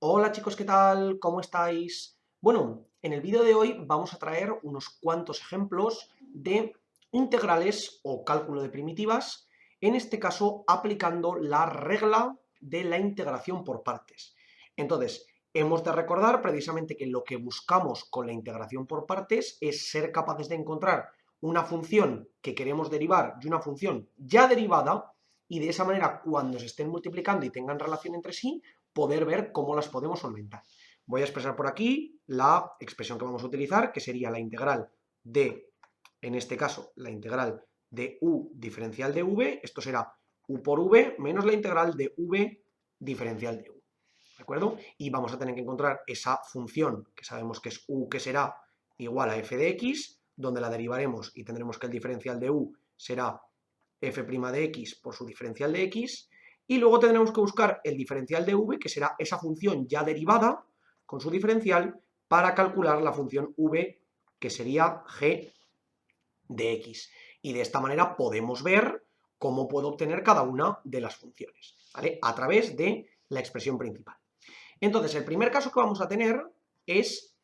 Hola chicos, ¿qué tal? ¿Cómo estáis? Bueno, en el vídeo de hoy vamos a traer unos cuantos ejemplos de integrales o cálculo de primitivas, en este caso aplicando la regla de la integración por partes. Entonces, hemos de recordar precisamente que lo que buscamos con la integración por partes es ser capaces de encontrar una función que queremos derivar de una función ya derivada y de esa manera cuando se estén multiplicando y tengan relación entre sí, poder ver cómo las podemos solventar. Voy a expresar por aquí la expresión que vamos a utilizar, que sería la integral de, en este caso, la integral de u diferencial de v, esto será u por v menos la integral de v diferencial de u, ¿de acuerdo? Y vamos a tener que encontrar esa función, que sabemos que es u, que será igual a f de x, donde la derivaremos y tendremos que el diferencial de u será f' de x por su diferencial de x, y luego tendremos que buscar el diferencial de v, que será esa función ya derivada con su diferencial, para calcular la función v, que sería g de x. Y de esta manera podemos ver cómo puedo obtener cada una de las funciones, ¿vale? A través de la expresión principal. Entonces, el primer caso que vamos a tener es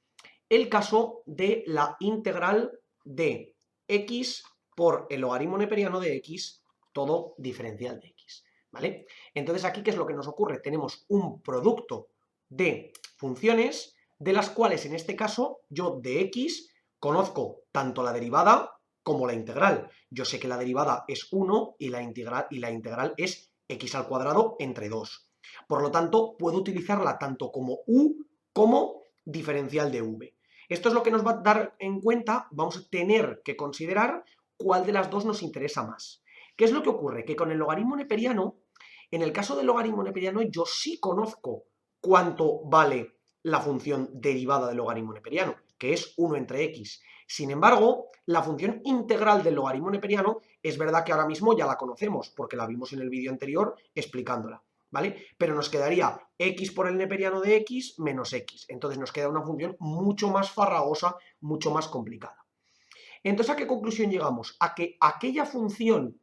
el caso de la integral de x por el logaritmo neperiano de x, todo diferencial de x, ¿vale? Entonces aquí, ¿qué es lo que nos ocurre? Tenemos un producto de funciones de las cuales, en este caso, yo de x conozco tanto la derivada como la integral. Yo sé que la derivada es 1 y la integral es x al cuadrado entre 2. Por lo tanto, puedo utilizarla tanto como u como diferencial de v. Esto es lo que nos va a dar en cuenta, vamos a tener que considerar cuál de las dos nos interesa más. ¿Qué es lo que ocurre? Que con el logaritmo neperiano, en el caso del logaritmo neperiano, yo sí conozco cuánto vale la función derivada del logaritmo neperiano, que es 1 entre x. Sin embargo, la función integral del logaritmo neperiano es verdad que ahora mismo ya la conocemos, porque la vimos en el vídeo anterior explicándola, ¿vale? Pero nos quedaría x por el neperiano de x menos x. Entonces nos queda una función mucho más farragosa, mucho más complicada. Entonces, ¿a qué conclusión llegamos? A que aquella función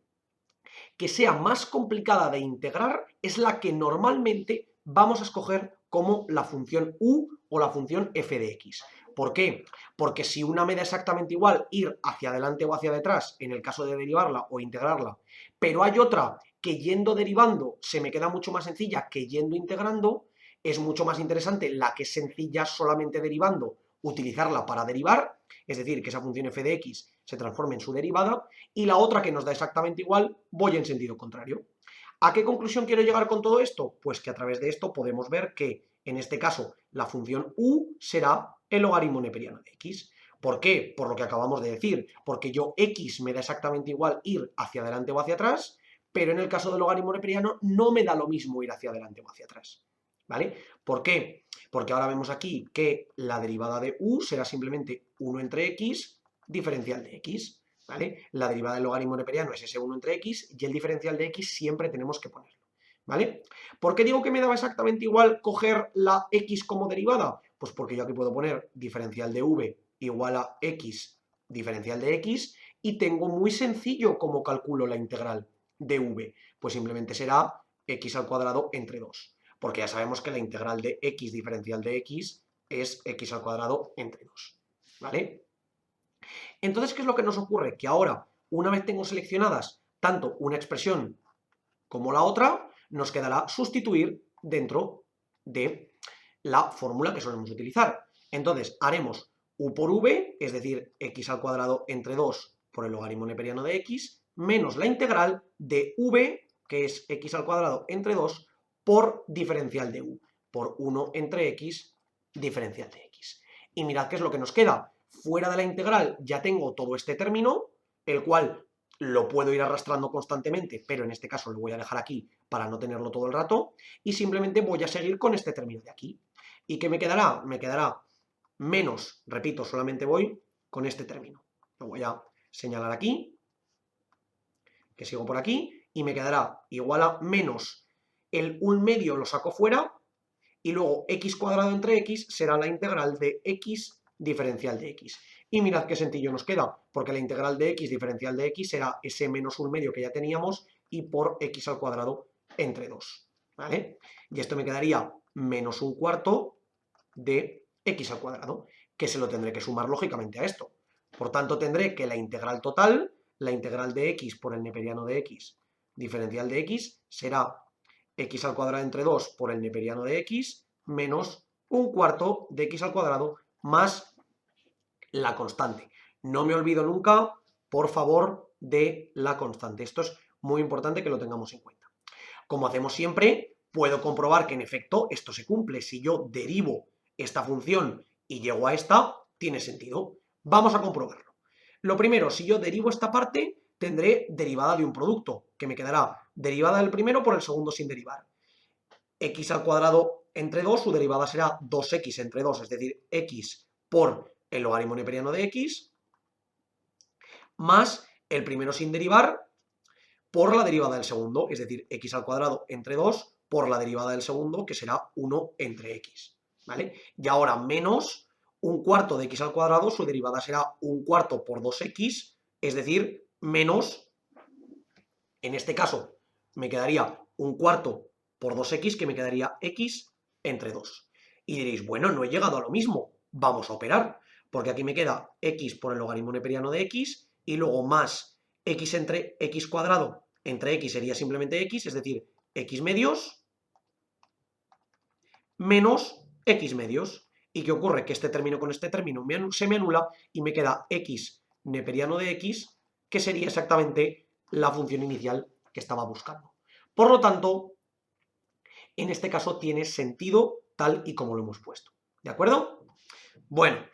que sea más complicada de integrar es la que normalmente vamos a escoger como la función u o la función f de x. ¿Por qué? Porque si una me da exactamente igual ir hacia adelante o hacia detrás en el caso de derivarla o integrarla, pero hay otra que yendo derivando se me queda mucho más sencilla que yendo integrando, es mucho más interesante la que es sencilla solamente derivando, utilizarla para derivar, es decir, que esa función f de x se transforme en su derivada, y la otra que nos da exactamente igual, voy en sentido contrario. ¿A qué conclusión quiero llegar con todo esto? Pues que a través de esto podemos ver que, en este caso, la función u será el logaritmo neperiano de x. ¿Por qué? Por lo que acabamos de decir, porque yo x me da exactamente igual ir hacia adelante o hacia atrás, pero en el caso del logaritmo neperiano no me da lo mismo ir hacia adelante o hacia atrás, ¿vale? ¿Por qué? Porque ahora vemos aquí que la derivada de u será simplemente 1 entre x diferencial de x, ¿vale? La derivada del logaritmo neperiano es ese 1 entre x y el diferencial de x siempre tenemos que ponerlo, ¿vale? ¿Por qué digo que me daba exactamente igual coger la x como derivada? Pues porque yo aquí puedo poner diferencial de v igual a x diferencial de x y tengo muy sencillo cómo calculo la integral de v, pues simplemente será x al cuadrado entre 2, porque ya sabemos que la integral de x diferencial de x es x al cuadrado entre 2, ¿vale? Entonces, ¿qué es lo que nos ocurre? Que ahora, una vez tengo seleccionadas tanto una expresión como la otra, nos quedará sustituir dentro de la fórmula que solemos utilizar. Entonces, haremos u por v, es decir, x al cuadrado entre 2 por el logaritmo neperiano de x, menos la integral de v, que es x al cuadrado entre 2, por diferencial de u, por 1 entre x diferencial de x. Y mirad qué es lo que nos queda. Fuera de la integral ya tengo todo este término, el cual lo puedo ir arrastrando constantemente, pero en este caso lo voy a dejar aquí para no tenerlo todo el rato, y simplemente voy a seguir con este término de aquí. ¿Y qué me quedará? Me quedará menos, repito, solamente voy con este término. Lo voy a señalar aquí, que sigo por aquí, y me quedará igual a menos el 1 medio lo saco fuera, y luego x cuadrado entre x será la integral de x diferencial de x. Y mirad qué sencillo nos queda, porque la integral de x diferencial de x será ese menos 1 medio que ya teníamos y por x al cuadrado entre 2, ¿vale? Y esto me quedaría menos un cuarto de x al cuadrado, que se lo tendré que sumar lógicamente a esto. Por tanto, tendré que la integral total, la integral de x por el neperiano de x, diferencial de x, será x al cuadrado entre 2 por el neperiano de x, menos un cuarto de x al cuadrado más la constante. No me olvido nunca, por favor, de la constante. Esto es muy importante que lo tengamos en cuenta. Como hacemos siempre, puedo comprobar que en efecto esto se cumple. Si yo derivo esta función y llego a esta, tiene sentido. Vamos a comprobarlo. Lo primero, si yo derivo esta parte, tendré derivada de un producto, que me quedará derivada del primero por el segundo sin derivar. X al cuadrado entre 2, su derivada será 2x entre 2, es decir, x por el logaritmo neperiano de x, más el primero sin derivar por la derivada del segundo, es decir, x al cuadrado entre 2 por la derivada del segundo, que será 1 entre x, ¿vale? Y ahora menos un cuarto de x al cuadrado, su derivada será un cuarto por 2x, es decir, menos, en este caso, me quedaría un cuarto por 2x, que me quedaría x entre 2. Y diréis, bueno, no he llegado a lo mismo, vamos a operar, porque aquí me queda x por el logaritmo neperiano de x, y luego más x entre x cuadrado entre x sería simplemente x, es decir, x medios, menos x medios. ¿Y qué ocurre? Que este término con este término se me anula y me queda x neperiano de x, que sería exactamente la función inicial que estaba buscando. Por lo tanto, en este caso tiene sentido tal y como lo hemos puesto. ¿De acuerdo? Bueno,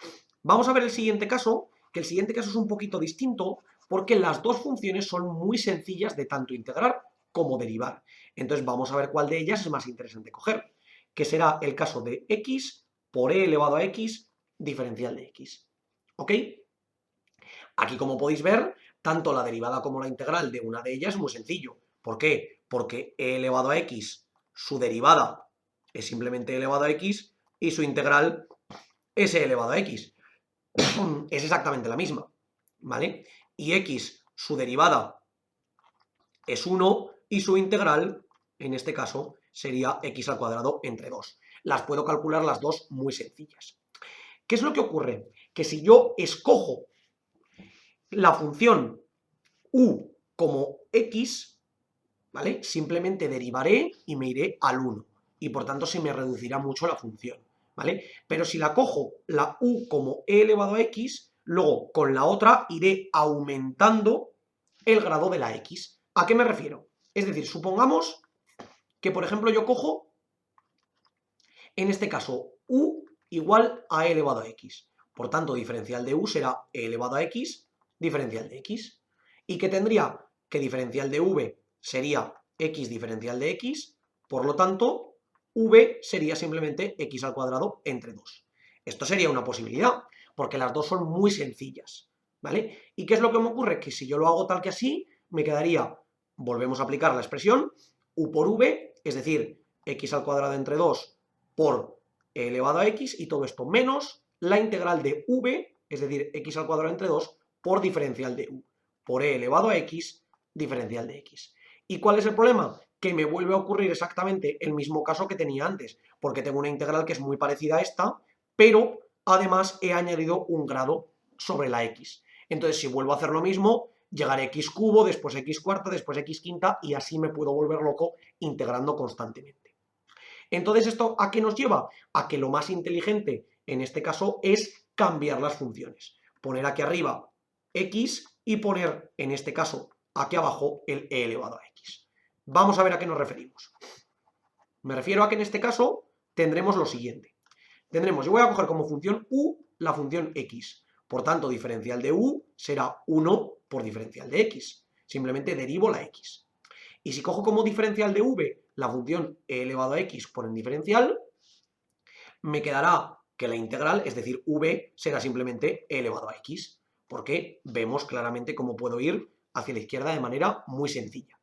vamos a ver el siguiente caso, que el siguiente caso es un poquito distinto porque las dos funciones son muy sencillas de tanto integrar como derivar. Entonces vamos a ver cuál de ellas es más interesante coger, que será el caso de x por e elevado a x diferencial de x. ¿Ok? Aquí, como podéis ver, tanto la derivada como la integral de una de ellas es muy sencillo. ¿Por qué? Porque e elevado a x, su derivada es simplemente e elevado a x y su integral es e elevado a x. Es exactamente la misma, ¿vale? Y x, su derivada es 1 y su integral, en este caso, sería x al cuadrado entre 2. Las puedo calcular las dos muy sencillas. ¿Qué es lo que ocurre? Que si yo escojo la función u como x, ¿vale? Simplemente derivaré y me iré al 1. Y por tanto se me reducirá mucho la función, ¿vale? Pero si la cojo la u como e elevado a x, luego con la otra iré aumentando el grado de la x. ¿A qué me refiero? Es decir, supongamos que, por ejemplo, yo cojo, en este caso, u igual a e elevado a x. Por tanto, diferencial de u será e elevado a x, diferencial de x. Y que tendría que diferencial de v sería x diferencial de x, por lo tanto, v sería simplemente x al cuadrado entre 2. Esto sería una posibilidad, porque las dos son muy sencillas, ¿vale? ¿Y qué es lo que me ocurre? Que si yo lo hago tal que así, me quedaría, volvemos a aplicar la expresión, u por v, es decir, x al cuadrado entre 2 por e elevado a x, y todo esto menos la integral de v, es decir, x al cuadrado entre 2 por diferencial de u, por e elevado a x, diferencial de x. ¿Y cuál es el problema? Que me vuelve a ocurrir exactamente el mismo caso que tenía antes, porque tengo una integral que es muy parecida a esta, pero además he añadido un grado sobre la x. Entonces, si vuelvo a hacer lo mismo, llegaré a x cubo, después x cuarta, después x quinta, y así me puedo volver loco integrando constantemente. Entonces, ¿esto a qué nos lleva? A que lo más inteligente en este caso es cambiar las funciones. Poner aquí arriba x y poner, en este caso, aquí abajo el e elevado a x. Vamos a ver a qué nos referimos. Me refiero a que en este caso tendremos lo siguiente. Tendremos, yo voy a coger como función u la función x. Por tanto, diferencial de u será 1 por diferencial de x. Simplemente derivo la x. Y si cojo como diferencial de v la función e elevado a x por el diferencial, me quedará que la integral, es decir, v, será simplemente e elevado a x. Porque vemos claramente cómo puedo ir hacia la izquierda de manera muy sencilla.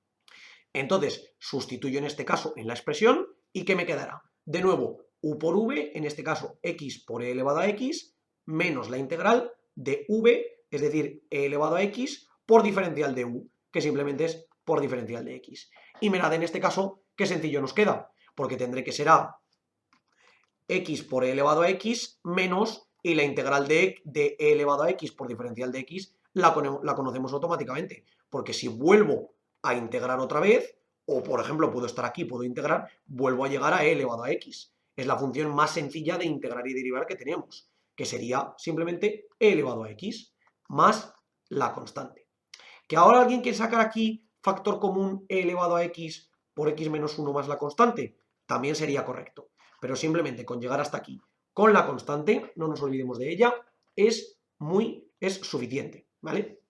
Entonces, sustituyo en este caso en la expresión, ¿y qué me quedará? De nuevo, u por v, en este caso x por e elevado a x, menos la integral de v, es decir, e elevado a x, por diferencial de u, que simplemente es por diferencial de x. Y mirad en este caso qué sencillo nos queda, porque tendré que será x por e elevado a x menos, y la integral de e elevado a x por diferencial de x la conocemos automáticamente, porque si vuelvo a integrar otra vez, o por ejemplo puedo estar aquí, puedo integrar, vuelvo a llegar a e elevado a x. Es la función más sencilla de integrar y derivar que tenemos, que sería simplemente e elevado a x más la constante. Que ahora alguien quiere sacar aquí factor común e elevado a x por x menos 1 más la constante, también sería correcto. Pero simplemente con llegar hasta aquí con la constante, no nos olvidemos de ella, es suficiente, ¿vale?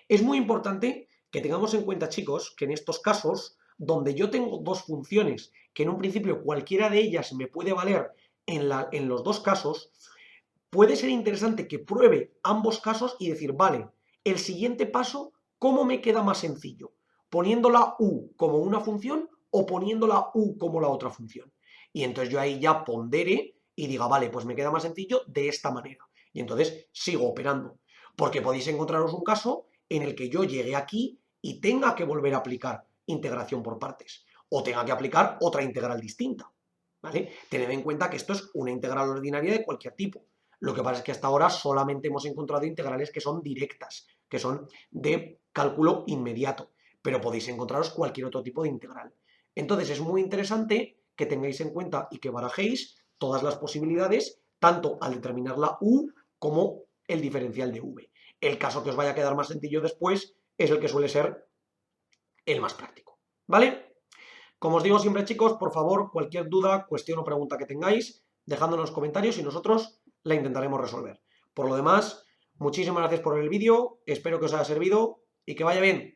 Es muy importante que tengamos en cuenta, chicos, que en estos casos, donde yo tengo dos funciones, que en un principio cualquiera de ellas me puede valer en los dos casos, puede ser interesante que pruebe ambos casos y decir, vale, el siguiente paso, ¿cómo me queda más sencillo? ¿Poniendo la u como una función o poniendo la u como la otra función? Y entonces yo ahí ya pondere y diga, vale, pues me queda más sencillo de esta manera. Y entonces sigo operando. Porque podéis encontraros un caso en el que yo llegue aquí y tenga que volver a aplicar integración por partes. O tenga que aplicar otra integral distinta. ¿Vale? Tened en cuenta que esto es una integral ordinaria de cualquier tipo. Lo que pasa es que hasta ahora solamente hemos encontrado integrales que son directas, que son de cálculo inmediato, pero podéis encontraros cualquier otro tipo de integral. Entonces es muy interesante que tengáis en cuenta y que barajéis todas las posibilidades, tanto al determinar la u como el diferencial de v. El caso que os vaya a quedar más sencillo después es el que suele ser el más práctico, ¿vale? Como os digo siempre, chicos, por favor, cualquier duda, cuestión o pregunta que tengáis, dejadlo en los comentarios y nosotros la intentaremos resolver. Por lo demás, muchísimas gracias por el vídeo, espero que os haya servido y que vaya bien.